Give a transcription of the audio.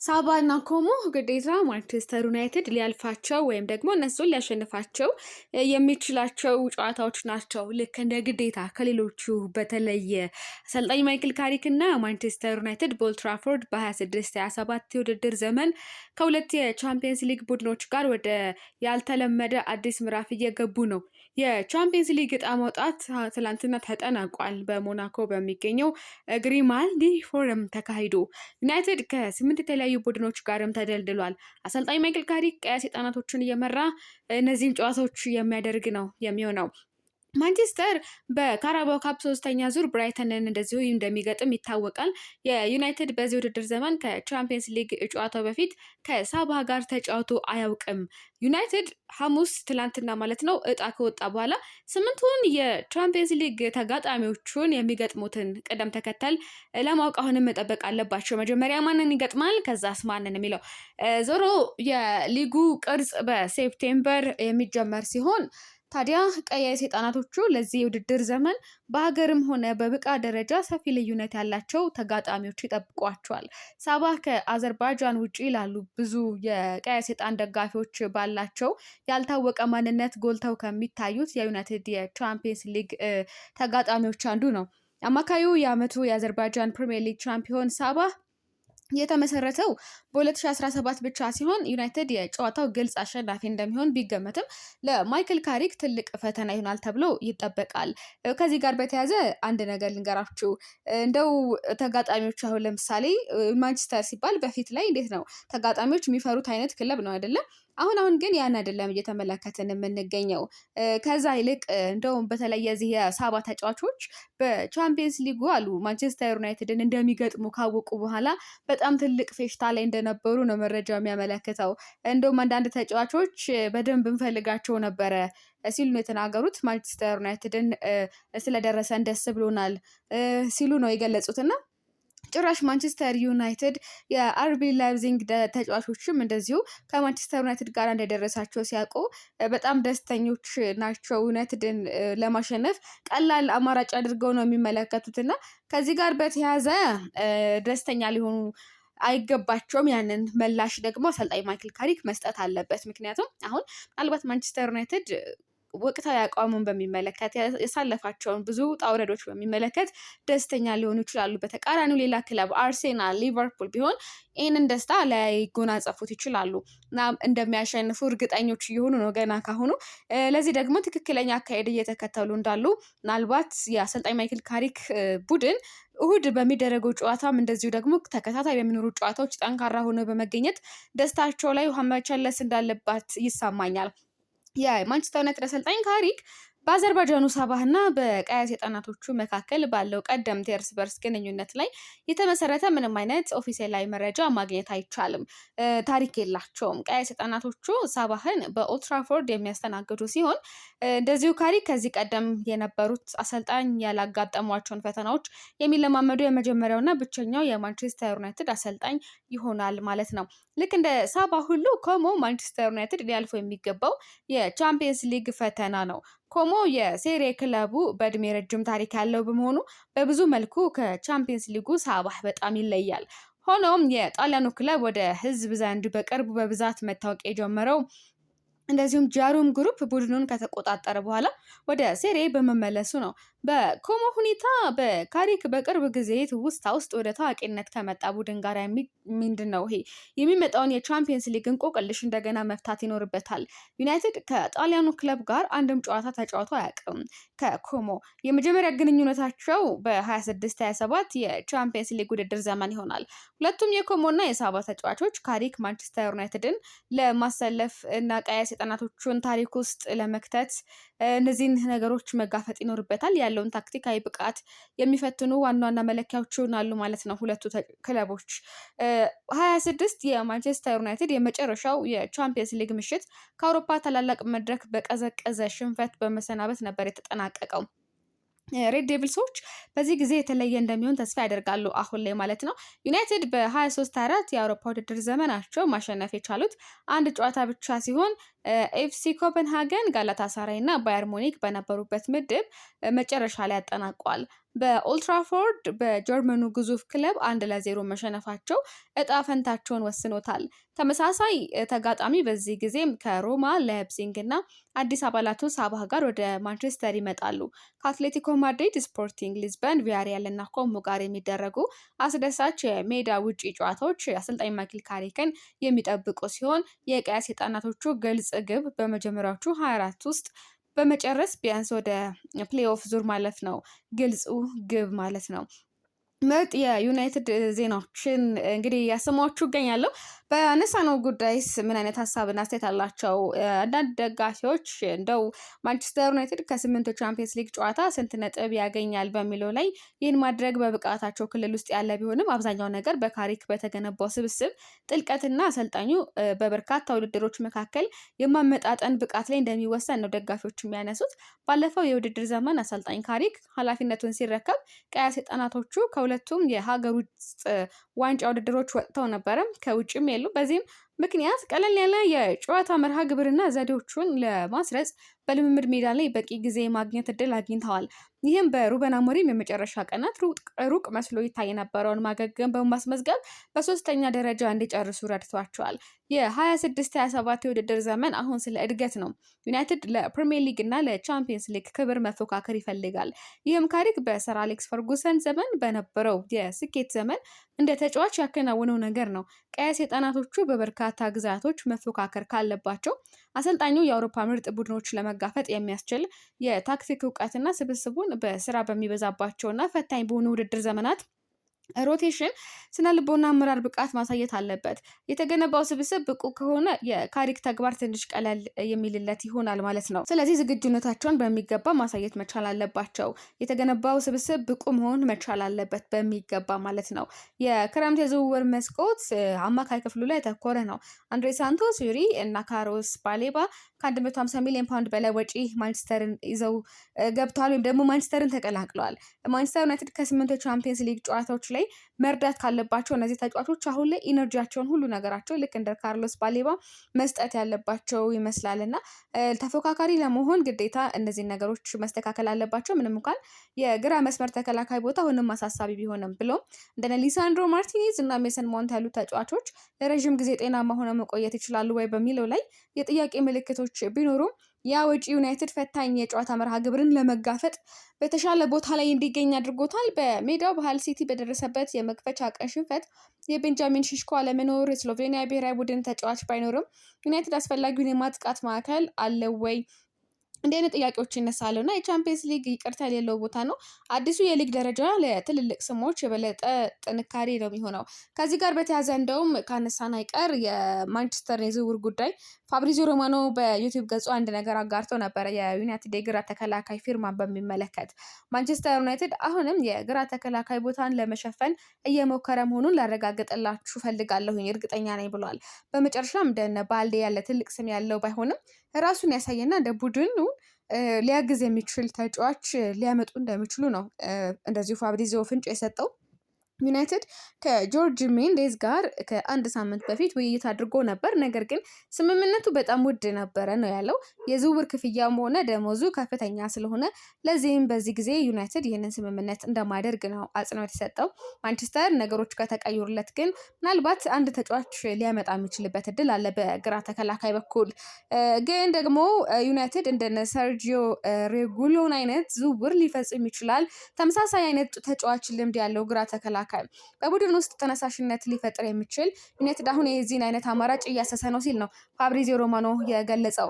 ሳባና ኮሞ ግዴታ ማንቸስተር ዩናይትድ ሊያልፋቸው ወይም ደግሞ እነሱን ሊያሸንፋቸው የሚችላቸው ጨዋታዎች ናቸው። ልክ እንደ ግዴታ ከሌሎቹ በተለየ አሰልጣኝ ማይክል ካሪክ እና ማንቸስተር ዩናይትድ በኦልድ ትራፎርድ በ26-27 የውድድር ዘመን ከሁለት የቻምፒየንስ ሊግ ቡድኖች ጋር ወደ ያልተለመደ አዲስ ምዕራፍ እየገቡ ነው። የቻምፒየንስ ሊግ ዕጣ ማውጣት ትላንትና ተጠናቋል። በሞናኮ በሚገኘው ግሪማልዲ ፎረም ተካሂዶ ዩናይትድ ከ8 የተለያዩ ቡድኖች ጋርም ተደልድሏል። አሰልጣኝ ማይክል ካሪክ ቀይ ሰይጣናቶችን እየመራ እነዚህን ጨዋታዎች የሚያደርግ ነው የሚሆነው። ማንቸስተር በካራባው ካፕ 3ኛ ዙር ብራይተንን እንደዚሁ እንደሚገጥም ይታወቃል። የዩናይትድ በዚህ ውድድር ዘመን ከቻምፒየንስ ሊግ ጨዋታው በፊት ከሳባ ጋር ተጫውቶ አያውቅም። ዩናይትድ ሐሙስ ትላንትና ማለት ነው እጣ ከወጣ በኋላ 8ቱን የቻምፒየንስ ሊግ ተጋጣሚዎቹን የሚገጥሙትን ቅደም ተከተል ለማወቅ አሁንም መጠበቅ አለባቸው። መጀመሪያ ማንን ይገጥማል ከዛስ ማንን የሚለው ዞሮ የሊጉ ቅርጽ በሴፕቴምበር የሚጀመር ሲሆን ታዲያ ቀይ ሰይጣናቶቹ ለዚህ የውድድር ዘመን በሀገርም ሆነ በብቃት ደረጃ ሰፊ ልዩነት ያላቸው ተጋጣሚዎች ይጠብቋቸዋል። ሳባ ከአዘርባይጃን ውጪ ላሉ ብዙ የቀይ ሰይጣን ደጋፊዎች ባላቸው ያልታወቀ ማንነት ጎልተው ከሚታዩት የዩናይትድ የቻምፒየንስ ሊግ ተጋጣሚዎች አንዱ ነው። አማካዩ የዓመቱ የአዘርባይጃን ፕሪሚየር ሊግ ቻምፒዮን ሳባ የተመሰረተው በ2017 ብቻ ሲሆን ዩናይትድ የጨዋታው ግልጽ አሸናፊ እንደሚሆን ቢገመትም ለማይክል ካሪክ ትልቅ ፈተና ይሆናል ተብሎ ይጠበቃል። ከዚህ ጋር በተያያዘ አንድ ነገር ልንገራችሁ። እንደው ተጋጣሚዎች አሁን ለምሳሌ ማንቸስተር ሲባል በፊት ላይ እንዴት ነው ተጋጣሚዎች የሚፈሩት አይነት ክለብ ነው አይደለም? አሁን ግን ያን አይደለም እየተመለከትን የምንገኘው። ከዛ ይልቅ እንደውም በተለይ የዚህ የሳባ ተጫዋቾች በቻምፒየንስ ሊጉ አሉ ማንቸስተር ዩናይትድን እንደሚገጥሙ ካወቁ በኋላ በጣም ትልቅ ፌሽታ ላይ እንደነበሩ ነው መረጃ የሚያመለክተው። እንደውም አንዳንድ ተጫዋቾች በደንብ እንፈልጋቸው ነበረ ሲሉ ነው የተናገሩት። ማንቸስተር ዩናይትድን ስለደረሰን ደስ ብሎናል ሲሉ ነው የገለጹትና ጭራሽ ማንቸስተር ዩናይትድ የአርቢ ላይፕዚግ ተጫዋቾችም እንደዚሁ ከማንቸስተር ዩናይትድ ጋር እንደደረሳቸው ሲያውቁ በጣም ደስተኞች ናቸው። ዩናይትድን ለማሸነፍ ቀላል አማራጭ አድርገው ነው የሚመለከቱትና ከዚህ ጋር በተያያዘ ደስተኛ ሊሆኑ አይገባቸውም። ያንን ምላሽ ደግሞ አሰልጣኝ ማይክል ካሪክ መስጠት አለበት። ምክንያቱም አሁን ምናልባት ማንቸስተር ዩናይትድ ወቅታዊ አቋሙን በሚመለከት ያሳለፋቸውን ብዙ ጣውረዶች በሚመለከት ደስተኛ ሊሆኑ ይችላሉ። በተቃራኒው ሌላ ክለብ አርሴናል፣ ሊቨርፑል ቢሆን ይህንን ደስታ ላይጎናጸፉት ይችላሉ እና እንደሚያሸንፉ እርግጠኞች እየሆኑ ነው ገና ካሁኑ። ለዚህ ደግሞ ትክክለኛ አካሄድ እየተከተሉ እንዳሉ ምናልባት የአሰልጣኝ ማይክል ካሪክ ቡድን እሁድ በሚደረገው ጨዋታም እንደዚሁ ደግሞ ተከታታይ በሚኖሩ ጨዋታዎች ጠንካራ ሆኖ በመገኘት ደስታቸው ላይ ውሃ መቸለስ እንዳለባት ይሰማኛል። የማንቸስተር ዩናይትድ አሰልጣኝ ካሪክ በአዘርባይጃኑ ሳባህ እና በቀይ ሰይጣናቶቹ መካከል ባለው ቀደምት የእርስ በርስ ግንኙነት ላይ የተመሰረተ ምንም አይነት ኦፊሴላዊ መረጃ ማግኘት አይቻልም። ታሪክ የላቸውም። ቀይ ሰይጣናቶቹ ሳባህን በኦልድ ትራፎርድ የሚያስተናግዱ ሲሆን እንደዚሁ ካሪክ ከዚህ ቀደም የነበሩት አሰልጣኝ ያላጋጠሟቸውን ፈተናዎች የሚለማመዱ የመጀመሪያውና ብቸኛው የማንቸስተር ዩናይትድ አሰልጣኝ ይሆናል ማለት ነው። ልክ እንደ ሳባ ሁሉ ኮሞ ማንቸስተር ዩናይትድ ሊያልፎ የሚገባው የቻምፒየንስ ሊግ ፈተና ነው። ኮሞ የሴሪ ክለቡ በእድሜ ረጅም ታሪክ ያለው በመሆኑ በብዙ መልኩ ከቻምፒየንስ ሊጉ ሳባህ በጣም ይለያል። ሆኖም የጣሊያኑ ክለብ ወደ ሕዝብ ዘንድ በቅርቡ በብዛት መታወቅ የጀመረው እንደዚሁም ጃሩም ግሩፕ ቡድኑን ከተቆጣጠረ በኋላ ወደ ሴሪ በመመለሱ ነው። በኮሞ ሁኔታ በካሪክ በቅርብ ጊዜ ውስጥ ወደ ታዋቂነት ከመጣ ቡድን ጋር ምንድን ነው ይሄ የሚመጣውን የቻምፒየንስ ሊግ እንቆቅልሽ እንደገና መፍታት ይኖርበታል። ዩናይትድ ከጣሊያኑ ክለብ ጋር አንድም ጨዋታ ተጫውቶ አያውቅም። ከኮሞ የመጀመሪያ ግንኙነታቸው በ26-27 የቻምፒየንስ ሊግ ውድድር ዘመን ይሆናል። ሁለቱም የኮሞ እና የሳባ ተጫዋቾች ካሪክ ማንቸስተር ዩናይትድን ለማሰለፍ እና ቀይ ሰይጣናቶቹን ታሪክ ውስጥ ለመክተት እነዚህን ነገሮች መጋፈጥ ይኖርበታል። ያለውን ታክቲካዊ ብቃት የሚፈትኑ ዋና ዋና መለኪያዎች ይሆናሉ ማለት ነው። ሁለቱ ክለቦች 26 የማንቸስተር ዩናይትድ የመጨረሻው የቻምፒየንስ ሊግ ምሽት ከአውሮፓ ታላላቅ መድረክ በቀዘቀዘ ሽንፈት በመሰናበት ነበር የተጠናቀቀው። ሬድ ዴቪልሶች በዚህ ጊዜ የተለየ እንደሚሆን ተስፋ ያደርጋሉ አሁን ላይ ማለት ነው። ዩናይትድ በ23-24 የአውሮፓ ውድድር ዘመናቸው ማሸነፍ የቻሉት አንድ ጨዋታ ብቻ ሲሆን ኤፍሲ ኮፐንሃገን፣ ጋላታሳራይ እና ባየር ሙኒክ በነበሩበት ምድብ መጨረሻ ላይ ያጠናቋል። በኦልትራፎርድ በጀርመኑ ግዙፍ ክለብ 1-0 መሸነፋቸው እጣ ፈንታቸውን ወስኖታል። ተመሳሳይ ተጋጣሚ በዚህ ጊዜም ከሮማ፣ ላይፕዚግ እና አዲስ አባላቱ ሳባህ ጋር ወደ ማንቸስተር ይመጣሉ። ከአትሌቲኮ ማድሪድ፣ ስፖርቲንግ ሊዝበን፣ ቪያሪያል እና ኮሞ ጋር የሚደረጉ አስደሳች የሜዳ ውጪ ጨዋታዎች አሰልጣኝ ማይክል ካሪክን የሚጠብቁ ሲሆን የቀይ ሰይጣናቶቹ ግልጽ ግብ በመጀመሪያዎቹ 24 ውስጥ በመጨረስ ቢያንስ ወደ ፕሌይኦፍ ዙር ማለፍ ነው ግልጹ ግብ ማለት ነው። ምርጥ የዩናይትድ ዜናዎችን እንግዲህ ያሰማችሁ እገኛለሁ። በአነሳነው ጉዳይስ ምን አይነት ሀሳብና አስተያየት አላቸው? አንዳንድ ደጋፊዎች እንደው ማንቸስተር ዩናይትድ ከ8 ቻምፒየንስ ሊግ ጨዋታ ስንት ነጥብ ያገኛል በሚለው ላይ ይህን ማድረግ በብቃታቸው ክልል ውስጥ ያለ ቢሆንም አብዛኛው ነገር በካሪክ በተገነባው ስብስብ ጥልቀትና አሰልጣኙ በበርካታ ውድድሮች መካከል የማመጣጠን ብቃት ላይ እንደሚወሰን ነው ደጋፊዎች የሚያነሱት። ባለፈው የውድድር ዘመን አሰልጣኝ ካሪክ ኃላፊነቱን ሲረከብ ቀይ ሰይጣናቶቹ ከሁለቱም የሀገር ውስጥ ዋንጫ ውድድሮች ወጥተው ነበረ፣ ከውጭም የሉ። በዚህም ምክንያት ቀለል ያለ የጨዋታ መርሃ ግብርና ዘዴዎቹን ለማስረጽ በልምምድ ሜዳ ላይ በቂ ጊዜ ማግኘት እድል አግኝተዋል። ይህም በሩበን አሞሪም የመጨረሻ ቀናት ሩቅ መስሎ ይታይ የነበረውን ማገገም በማስመዝገብ በሶስተኛ ደረጃ እንዲጨርሱ ረድቷቸዋል። የ26-27 የውድድር ዘመን አሁን ስለ እድገት ነው። ዩናይትድ ለፕሪሚየር ሊግ እና ለቻምፒየንስ ሊግ ክብር መፎካከር ይፈልጋል። ይህም ካሪክ በሰር አሌክስ ፈርጉሰን ዘመን በነበረው የስኬት ዘመን እንደ ተጫዋች ያከናወነው ነገር ነው። ቀይ ሰይጣናቶቹ በበርካታ ግዛቶች መፎካከር ካለባቸው አሰልጣኙ የአውሮፓ ምርጥ ቡድኖች ለመጋፈጥ የሚያስችል የታክቲክ እውቀትና ስብስቡን በስራ በሚበዛባቸውና ፈታኝ በሆኑ ውድድር ዘመናት ሮቴሽን ስነ ልቦና አመራር ብቃት ማሳየት አለበት። የተገነባው ስብስብ ብቁ ከሆነ የካሪክ ተግባር ትንሽ ቀለል የሚልለት ይሆናል ማለት ነው። ስለዚህ ዝግጁነታቸውን በሚገባ ማሳየት መቻል አለባቸው። የተገነባው ስብስብ ብቁ መሆን መቻል አለበት በሚገባ ማለት ነው። የክረምት የዝውውር መስኮት አማካይ ክፍሉ ላይ ያተኮረ ነው። አንድሬ ሳንቶስ፣ ዩሪ እና ካሮስ ባሌባ ከ150 ሚሊዮን ፓውንድ በላይ ወጪ ማንቸስተርን ይዘው ገብተዋል ወይም ደግሞ ማንቸስተርን ተቀላቅለዋል። ማንቸስተር ዩናይትድ ከ8 ቻምፒየንስ ሊግ ጨዋታዎች ላይ መርዳት ካለባቸው እነዚህ ተጫዋቾች አሁን ላይ ኢነርጂያቸውን ሁሉ ነገራቸው ልክ እንደ ካርሎስ ባሌባ መስጠት ያለባቸው ይመስላል እና ተፎካካሪ ለመሆን ግዴታ እነዚህ ነገሮች መስተካከል አለባቸው። ምንም እንኳን የግራ መስመር ተከላካይ ቦታ አሁንም አሳሳቢ ቢሆንም ብሎም እንደነ ሊሳንድሮ ማርቲኔዝ እና ሜሰን ማውንት ያሉ ተጫዋቾች ለረዥም ጊዜ ጤናማ ሆነው መቆየት ይችላሉ ወይ በሚለው ላይ የጥያቄ ምልክቶች ቢኖሩም ያ ወጪ ዩናይትድ ፈታኝ የጨዋታ መርሃ ግብርን ለመጋፈጥ በተሻለ ቦታ ላይ እንዲገኝ አድርጎታል። በሜዳው በሃል ሲቲ በደረሰበት የመክፈቻ ቀን ሽንፈት የቤንጃሚን ሼሽኮ አለመኖር የስሎቬኒያ ብሔራዊ ቡድን ተጫዋች ባይኖርም ዩናይትድ አስፈላጊውን የማጥቃት ማዕከል አለው ወይ? እንዲህ አይነት ጥያቄዎች ይነሳሉ እና የቻምፒየንስ ሊግ ይቅርታ የሌለው ቦታ ነው። አዲሱ የሊግ ደረጃ ለትልልቅ ስሞች የበለጠ ጥንካሬ ነው የሚሆነው። ከዚህ ጋር በተያያዘ እንደውም ካነሳን አይቀር የማንቸስተር የዝውውር ጉዳይ ፋብሪዚዮ ሮማኖ በዩቲዩብ ገጹ አንድ ነገር አጋርቶ ነበረ። የዩናይትድ የግራ ተከላካይ ፊርማን በሚመለከት ማንቸስተር ዩናይትድ አሁንም የግራ ተከላካይ ቦታን ለመሸፈን እየሞከረ መሆኑን ላረጋግጥላችሁ ፈልጋለሁኝ፣ እርግጠኛ ነኝ ብሏል። በመጨረሻም እንደነ ባልዴ ያለ ትልቅ ስም ያለው ባይሆንም ራሱን ያሳየና እንደ ቡድኑ ሊያግዝ የሚችል ተጫዋች ሊያመጡ እንደሚችሉ ነው እንደዚሁ ፋብሪዚዮ ፍንጭ የሰጠው። ዩናይትድ ከጆርጅ ሜንዴዝ ጋር ከአንድ ሳምንት በፊት ውይይት አድርጎ ነበር። ነገር ግን ስምምነቱ በጣም ውድ ነበረ ነው ያለው። የዝውውር ክፍያም ሆነ ደሞዙ ከፍተኛ ስለሆነ ለዚህም በዚህ ጊዜ ዩናይትድ ይህንን ስምምነት እንደማያደርግ ነው አጽንኦት የሰጠው። ማንቸስተር ነገሮች ከተቀየሩለት ግን ምናልባት አንድ ተጫዋች ሊያመጣ የሚችልበት እድል አለ በግራ ተከላካይ በኩል። ግን ደግሞ ዩናይትድ እንደነ ሰርጂዮ ሬጉሎን አይነት ዝውውር ሊፈጽም ይችላል። ተመሳሳይ አይነት ተጫዋች ልምድ ያለው ግራ ተከላካይ በቡድን ውስጥ ተነሳሽነት ሊፈጥር የሚችል ዩናይትድ አሁን የዚህን አይነት አማራጭ እያሰሰ ነው ሲል ነው ፋብሪዚዮ ሮማኖ የገለጸው።